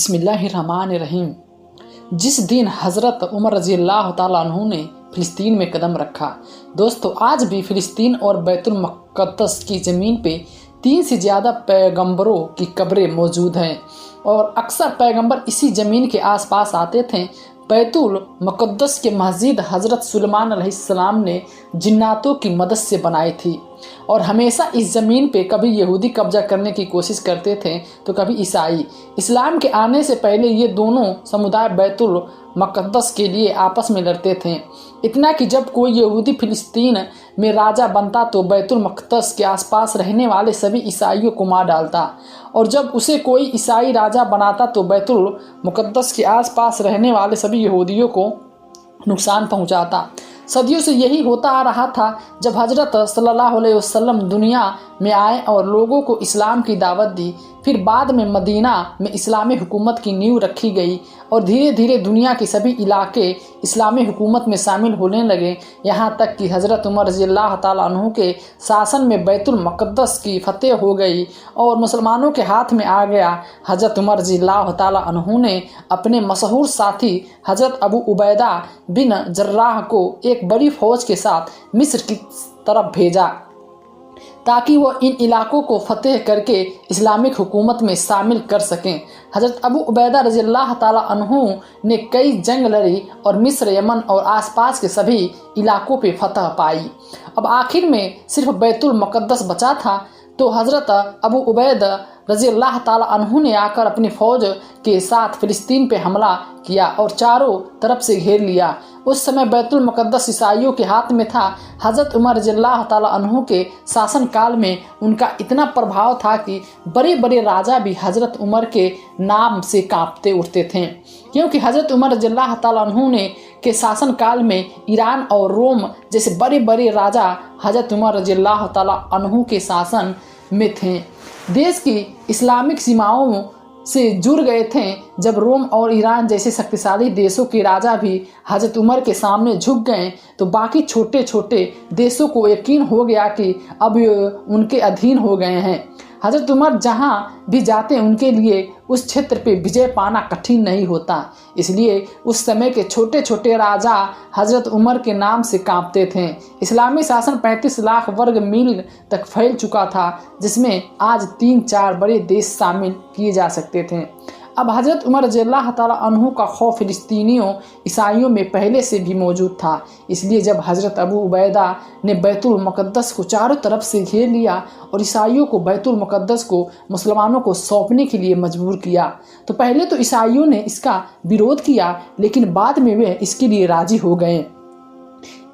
बिस्मिल्लाहिर्रहमानिर्रहीम। जिस दिन हज़रत उमर रज़ियल्लाहु ताला अन्हु ने फ़िलिस्तीन में कदम रखा, दोस्तों आज भी फ़िलिस्तीन और बैतुल मुक़द्दस की ज़मीन पे 3 से ज़्यादा पैगंबरों की कब्रें मौजूद हैं और अक्सर पैगंबर इसी ज़मीन के आसपास आते थे। बैतुल मुक़द्दस के मस्जिद हज़रत सुलेमान अलैहिस्सलाम ने जिन्नातों की मदद से बनाई थी और हमेशा इस ज़मीन पे कभी यहूदी कब्जा करने की कोशिश करते थे तो कभी ईसाई। इस्लाम के आने से पहले ये दोनों समुदाय बैतुल मुक़द्दस के लिए आपस में लड़ते थे। इतना कि जब कोई यहूदी फ़िलिस्तीन में राजा बनता तो बैतुल मुक़द्दस के आसपास रहने वाले सभी ईसाइयों को मार डालता और जब उसे कोई ईसाई राजा बनाता तो बैतुल मुक़द्दस के आसपास रहने वाले सभी यहूदियों को नुकसान पहुंचाता। सदियों से यही होता आ रहा था। जब हज़रत सल्लल्लाहु अलैहि वसल्लम दुनिया में आए और लोगों को इस्लाम की दावत दी, फिर बाद में मदीना में इस्लामी हुकूमत की नींव रखी गई और धीरे धीरे दुनिया के सभी इलाके इस्लामी हुकूमत में शामिल होने लगे, यहाँ तक कि हज़रत उमर रज़ियल्लाहु ताला अन्हु के शासन में बैतुल मुक़द्दस की फतेह हो गई और मुसलमानों के हाथ में आ गया। हज़रत उमर रज़ियल्लाहु ताला अन्हु ने अपने मशहूर साथी हज़रत अबू उबैदा बिन जर्राह को एक बड़ी फ़ौज के साथ मिस्र की तरफ भेजा ताकि वो इन इलाकों को फतेह करके इस्लामिक हुकूमत में शामिल कर सकें। हज़रत अबू उबैदा रज़ियल्लाहु ताला अन्हु ने कई जंग लड़ी और मिस्र, यमन और आसपास के सभी इलाकों पे फतह पाई। अब आखिर में सिर्फ बैतुल मुक़द्दस बचा था तो हज़रत अबू उबैदा रज़ियल्लाहु ताला अन्हु ने आकर अपनी फ़ौज के साथ फ़िलिस्तीन पे हमला किया और चारों तरफ से घेर लिया। उस समय बैतुल मुक़द्दस ईसाइयों के हाथ में था। हज़रत उमर रज़ियल्लाहु ताला अन्हु के शासनकाल में उनका इतना प्रभाव था कि बड़े बड़े राजा भी हज़रत उमर के नाम से कांपते उठते थे, क्योंकि हज़रत उमर रज़ियल्लाहु ताला अन्हु ने के शासनकाल में ईरान और रोम जैसे बड़े बड़े राजा हज़रत उमर रज़ियल्लाहु ताला अन्हु के शासन में थे। देश की इस्लामिक सीमाओं से जुड़ गए थे। जब रोम और ईरान जैसे शक्तिशाली देशों के राजा भी हज़रत उमर के सामने झुक गए तो बाकी छोटे छोटे देशों को यकीन हो गया कि अब उनके अधीन हो गए हैं। हज़रत उमर जहाँ भी जाते उनके लिए उस क्षेत्र पे विजय पाना कठिन नहीं होता, इसलिए उस समय के छोटे छोटे राजा हज़रत उमर के नाम से कांपते थे। इस्लामी शासन 35 लाख वर्ग मील तक फैल चुका था, जिसमें आज 3-4 बड़े देश शामिल किए जा सकते थे। अब हज़रत उमर रज़ियल्लाहु ताला अन्हु का खौफ फ़िलिस्तीनियों ईसाइयों में पहले से भी मौजूद था, इसलिए जब हज़रत अबू उबैदा ने बैतुल मुक़द्दस को चारों तरफ से घेर लिया और ईसाइयों को बैतुल मुक़द्दस को मुसलमानों को सौंपने के लिए मजबूर किया तो पहले तो ईसाइयों ने इसका विरोध किया, लेकिन बाद में वे इसके लिए राज़ी हो गए।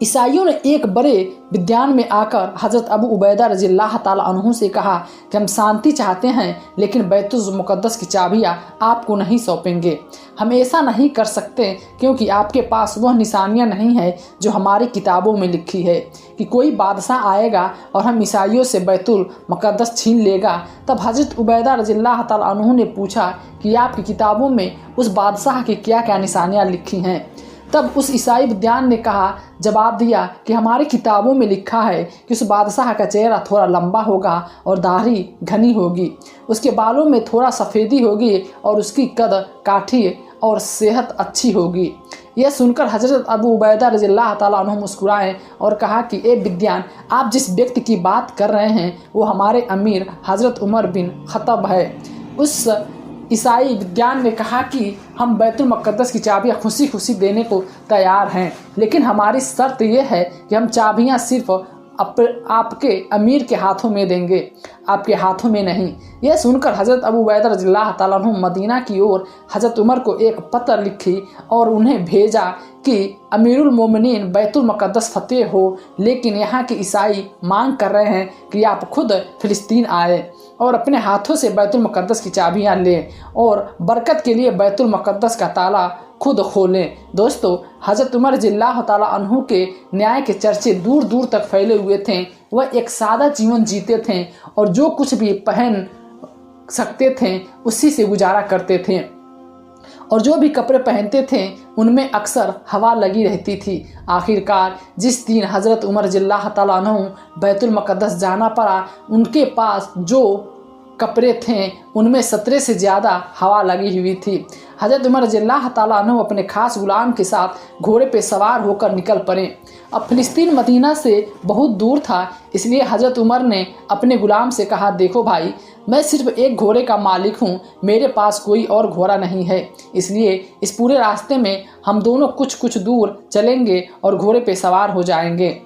ईसाइयों ने एक बड़े विद्यान में आकर हज़रत अबू उबैदा रज़ियल्लाहु ताला अन्हु से कहा कि हम शांति चाहते हैं, लेकिन बैतुल मुक़द्दस की चाबियाँ आपको नहीं सौंपेंगे। हम ऐसा नहीं कर सकते क्योंकि आपके पास वह निशानियाँ नहीं है जो हमारी किताबों में लिखी है कि कोई बादशाह आएगा और हम ईसाइयों से बैतुल मुक़द्दस छीन लेगा। तब हज़रत उबैदा रज़ियल्लाहु ताला अन्हु ने पूछा कि आपकी किताबों में उस बादशाह की क्या क्या निशानियाँ लिखी हैं। तब उस ईसाई विद्वान ने जवाब दिया कि हमारी किताबों में लिखा है कि उस बादशाह का चेहरा थोड़ा लंबा होगा और दाढ़ी घनी होगी, उसके बालों में थोड़ा सफ़ेदी होगी और उसकी कद काठी और सेहत अच्छी होगी। यह सुनकर हज़रत अबू उबैदा रज़ियल्लाहु ताला अन्हु मुस्कुराए और कहा कि ए विद्वान, आप जिस व्यक्ति की बात कर रहे हैं वो हमारे अमीर हज़रत उमर बिन ख़त्ताब है। उस ईसाई विद्वान ने कहा कि हम बैतुल मुक़द्दस की चाबियाँ खुशी खुशी देने को तैयार हैं, लेकिन हमारी शर्त यह है कि हम चाबियाँ सिर्फ आपके अमीर के हाथों में देंगे, आपके हाथों में नहीं। यह सुनकर हज़रत अबू उबैदा रज़ियल्लाहु ताला अन्हु मदीना की ओर हज़रत उमर को एक पत्र लिखी और उन्हें भेजा कि अमीरुल मोमिनीन बैतुल मुक़द्दस फतेह हो, लेकिन यहाँ के ईसाई मांग कर रहे हैं कि आप खुद फ़िलिस्तीन आए और अपने हाथों से बैतुल मुक़द्दस की चाबियाँ लें और बरकत के लिए बैतुल मुक़द्दस का ताला खुद खोलें। दोस्तों, हज़रत उमर रज़ियल्लाहु ताला अन्हु के न्याय के चर्चे दूर दूर तक फैले हुए थे। वह एक सादा जीवन जीते थे और जो कुछ भी पहन सकते थे उसी से गुजारा करते थे और जो भी कपड़े पहनते थे उनमें अक्सर हवा लगी रहती थी। आखिरकार जिस दिन हज़रत उमर रज़ियल्लाहु ताला अन्हु बैतुल मुक़द्दस जाना पड़ा, उनके पास जो कपड़े थे उनमें 17 से ज़्यादा हवा लगी हुई थी। हज़रत उमर रज़ियल्लाहु ताला अन्हु अपने खास गुलाम के साथ घोड़े पे सवार होकर निकल पड़े। अब फ़िलिस्तीन मदीना से बहुत दूर था, इसलिए हज़रत उमर ने अपने गुलाम से कहा, देखो भाई, मैं सिर्फ एक घोड़े का मालिक हूँ, मेरे पास कोई और घोड़ा नहीं है, इसलिए इस पूरे रास्ते में हम दोनों कुछ कुछ दूर चलेंगे और घोड़े पे सवार हो जाएंगे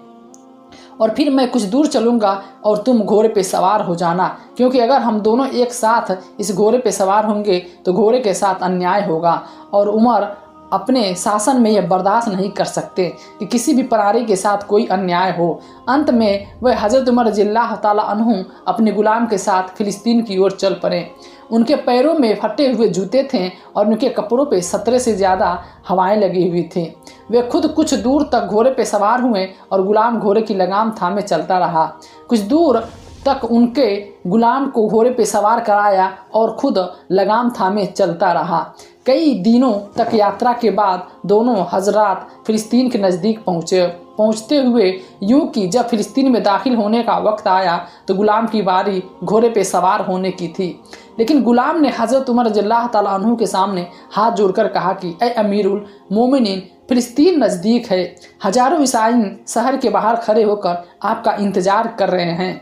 और फिर मैं कुछ दूर चलूँगा और तुम घोड़े पे सवार हो जाना, क्योंकि अगर हम दोनों एक साथ इस घोड़े पे सवार होंगे तो घोड़े के साथ अन्याय होगा और उमर अपने शासन में यह बर्दाश्त नहीं कर सकते कि किसी भी प्राणी के साथ कोई अन्याय हो। अंत में वह हज़रत उमर रज़ियल्लाहु ताला अन्हु अपने गुलाम के साथ फ़िलिस्तीन की ओर चल पड़े। उनके पैरों में फटे हुए जूते थे और उनके कपड़ों पे 17 से ज़्यादा हवाएं लगी हुई थी। वे खुद कुछ दूर तक घोड़े पे सवार हुए और गुलाम घोड़े की लगाम थामे चलता रहा। कुछ दूर तक उनके गुलाम को घोड़े पे सवार कराया और खुद लगाम थामे चलता रहा। कई दिनों तक यात्रा के बाद दोनों हजरात फ़िलिस्तीन के नज़दीक पहुँचते हुए यूं कि जब फ़िलिस्तीन में दाखिल होने का वक्त आया तो गुलाम की बारी घोड़े पे सवार होने की थी। लेकिन गुलाम ने हज़रत उमर रज़ियल्लाहु ताला अन्हु के सामने हाथ जोड़कर कहा कि ए अमीरुल मोमिनीन, फ़िलिस्तीन नज़दीक है, हज़ारों ईसाई शहर के बाहर खड़े होकर आपका इंतज़ार कर रहे हैं,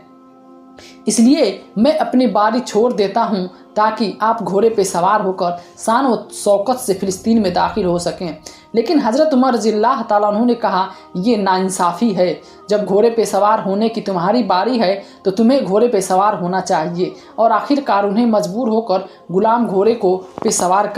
इसलिए मैं अपनी बारी छोड़ देता हूँ ताकि आप घोड़े पे सवार होकर शान व शौकत से फ़िलिस्तीन में दाखिल हो सकें। लेकिन हज़रत उमर रज़ियल्लाहु ताला अन्हु ने कहा, ये नाइंसाफ़ी है, जब घोड़े पे सवार होने की तुम्हारी बारी है तो तुम्हें घोड़े पे सवार होना चाहिए। और आखिरकार उन्हें मजबूर होकर गुलाम घोड़े को पे सवार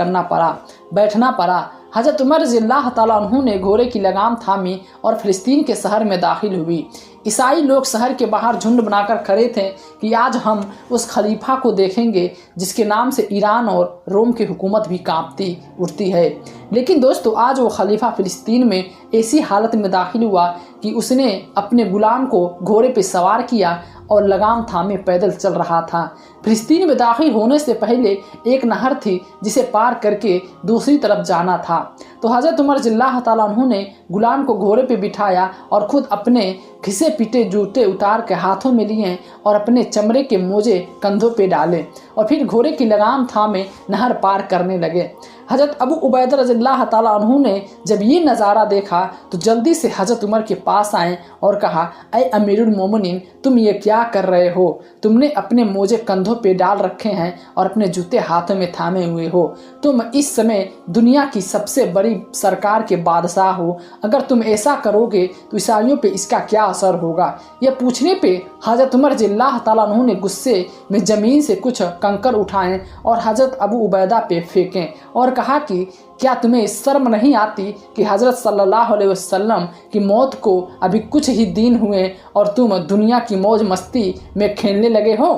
बैठना पड़ा। हज़रत उमर रज़ियल्लाहु ताला अन्हु ने घोड़े की लगाम थामी और फ़िलिस्तीन के शहर में दाखिल हुई। ईसाई लोग शहर के बाहर झुंड बनाकर खड़े थे कि आज हम उस खलीफा को देखेंगे जिसके नाम से ईरान और रोम की हुकूमत भी कांपती उठती है। लेकिन दोस्तों, आज वो खलीफा फ़िलिस्तीन में ऐसी हालत में दाखिल हुआ कि उसने अपने गुलाम को घोड़े पर सवार किया और लगाम थामे पैदल चल रहा था। फ़िलिस्तीन में दाखिल होने से पहले एक नहर थी जिसे पार करके दूसरी तरफ जाना था। तो हज़रत उमर रज़ियल्लाहु ताला अन्हु ने गुलाम को घोड़े पे बिठाया और ख़ुद अपने घिसे पीटे जूते उतार के हाथों में लिए और अपने चमड़े के मोजे कंधों पे डाले और फिर घोड़े की लगाम थामे नहर पार करने लगे। हज़रत अबू उबैदा रज़ियल्लाहु ताला अन्हु ने जब ये नज़ारा देखा तो जल्दी से हज़रत उमर के पास आए और कहा, ऐ अमीरुल मोमिनीन, तुम ये क्या कर रहे हो? तुमने अपने मोजे कंधों पे डाल रखे हैं और अपने जूते हाथों में थामे हुए हो। तुम इस समय दुनिया की सबसे बड़ी सरकार के बादशाह हो। अगर तुम ऐसा करोगे तो ईसाइयों पे इसका क्या असर होगा? यह पूछने पे हज़रत उमर रज़ियल्लाहु ताला अन्हु ने गुस्से में ज़मीन से कुछ कंकड़ उठाएं और हज़रत अबू उबैदा पे फेंकें और कहा कि क्या तुम्हें शर्म नहीं आती कि हज़रत सल्लल्लाहु अलैहि वसल्लम की मौत को अभी कुछ ही दिन हुए और तुम दुनिया की मौज मस्ती में खेलने लगे हो?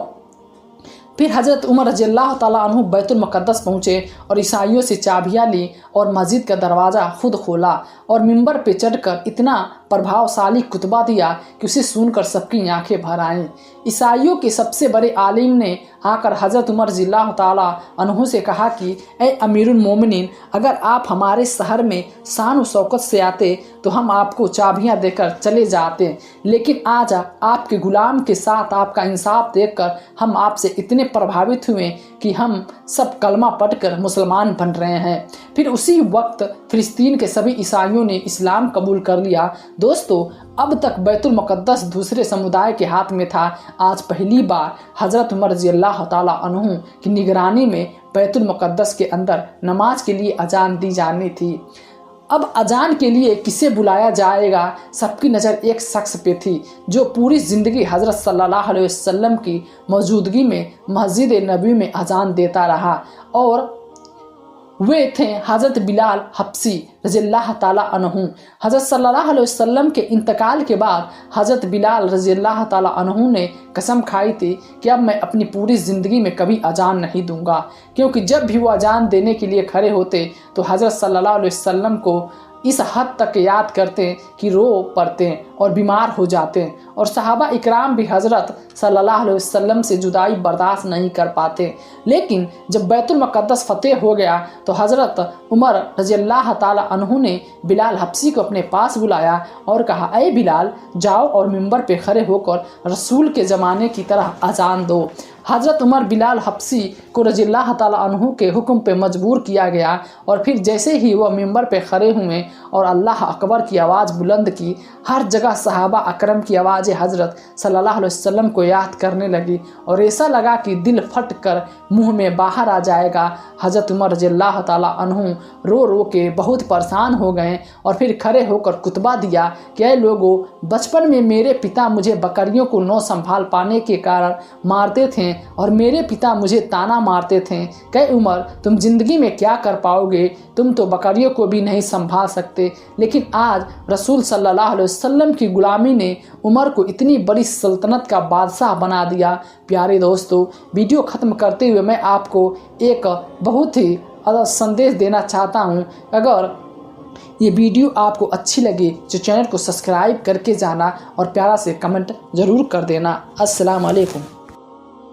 फिर हज़रत उमर रज़ियल्लाहु ताला अन्हु बैतुल मुक़द्दस पहुँचे और ईसाइयों से चाबियाँ ली और मस्जिद का दरवाज़ा खुद खोला और मिंबर पे चढ़कर इतना प्रभावशाली खुतबा दिया कि उसे सुनकर सबकी आंखें भर आईं। ईसाइयों के सबसे बड़े आलिम ने आकर हज़रत उमर रज़ियल्लाहु ताला अन्हु से कहा कि ए अमीरुल मोमिनीन, अगर आप हमारे शहर में शान व शौकत से आते तो हम आपको चाबियां देकर चले जाते, लेकिन आज आपके गुलाम के साथ आपका इंसाफ देखकर हम आपसे इतने प्रभावित हुए कि हम सब कलमा पढ़कर मुसलमान बन रहे हैं। फिर उसी वक्त फ़िलिस्तीन के सभी ईसाइयों ने इस्लाम कबूल कर लिया। दोस्तों, अब तक बैतुल मुक़द्दस दूसरे समुदाय के हाथ में था। आज पहली बार हज़रत उमर रज़ियल्लाहु ताला अन्हु की निगरानी में बैतुल मुक़द्दस के अंदर नमाज के लिए अजान दी जानी थी। अब अजान के लिए किसे बुलाया जाएगा, सबकी नज़र एक शख्स पे थी जो पूरी ज़िंदगी हज़रत सल्लल्लाहु अलैहि वसल्लम की मौजूदगी में मस्जिद नबी में अजान देता रहा और वे थे हज़रत बिलाल हब्सी रज़ियल्लाहु ताला अन्हु। हज़रत सल्लल्लाहु अलैहि वसल्लम के इंतकाल के बाद हज़रत बिलाल रज़ियल्लाहु ताला अन्हु ने कसम खाई थी कि अब मैं अपनी पूरी ज़िंदगी में कभी अजान नहीं दूंगा, क्योंकि जब भी वो अजान देने के लिए खड़े होते तो हज़रत सल्लल्लाहु अलैहि वसल्लम को इस हद तक याद करते कि रो पड़ते और बीमार हो जाते और सहाबा इकराम भी हज़रत सल्लल्लाहु अलैहि वसल्लम से जुदाई बर्दाश्त नहीं कर पाते। लेकिन जब बैतुल मुक़द्दस फ़तेह हो गया तो हज़रत उमर रज़ियल्लाहु ताला अन्हु ने बिलाल हब्सी को अपने पास बुलाया और कहा, ऐ बिलाल, जाओ और मिंबर पे खड़े होकर रसूल के ज़माने की तरह अजान दो। हज़रत उमर बिलाल हब्सी को रज़ियल्लाहु ताला अन्हु के हुक्म पे मजबूर किया गया और फिर जैसे ही वह मिंबर पे खड़े हुए और अल्लाह अकबर की आवाज़ बुलंद की, हर जगह सहाबा अकरम की आवाज़ हज़रत सल्लल्लाहु अलैहि वसल्लम को याद करने लगी और ऐसा लगा कि दिल फट कर मुँह में बाहर आ जाएगा। हज़रत उमर रज़ियल्लाहु ताला अन्हु रो रो के बहुत परेशान हो गए और फिर खड़े होकर खुतबा दिया कि ऐ लोगों, बचपन में मेरे पिता मुझे बकरियों को न संभाल पाने के कारण मारते थे और मेरे पिता मुझे ताना मारते थे कि उमर, तुम ज़िंदगी में क्या कर पाओगे, तुम तो बकरियों को भी नहीं संभाल सकते। लेकिन आज रसूल सल्लल्लाहु अलैहि वसल्लम की गुलामी ने उमर को इतनी बड़ी सल्तनत का बादशाह बना दिया। प्यारे दोस्तों, वीडियो ख़त्म करते हुए मैं आपको एक बहुत ही संदेश देना चाहता हूँ। अगर ये वीडियो आपको अच्छी लगी तो चैनल को सब्सक्राइब करके जाना और प्यारा से कमेंट ज़रूर कर देना। अस्सलाम वालेकुम।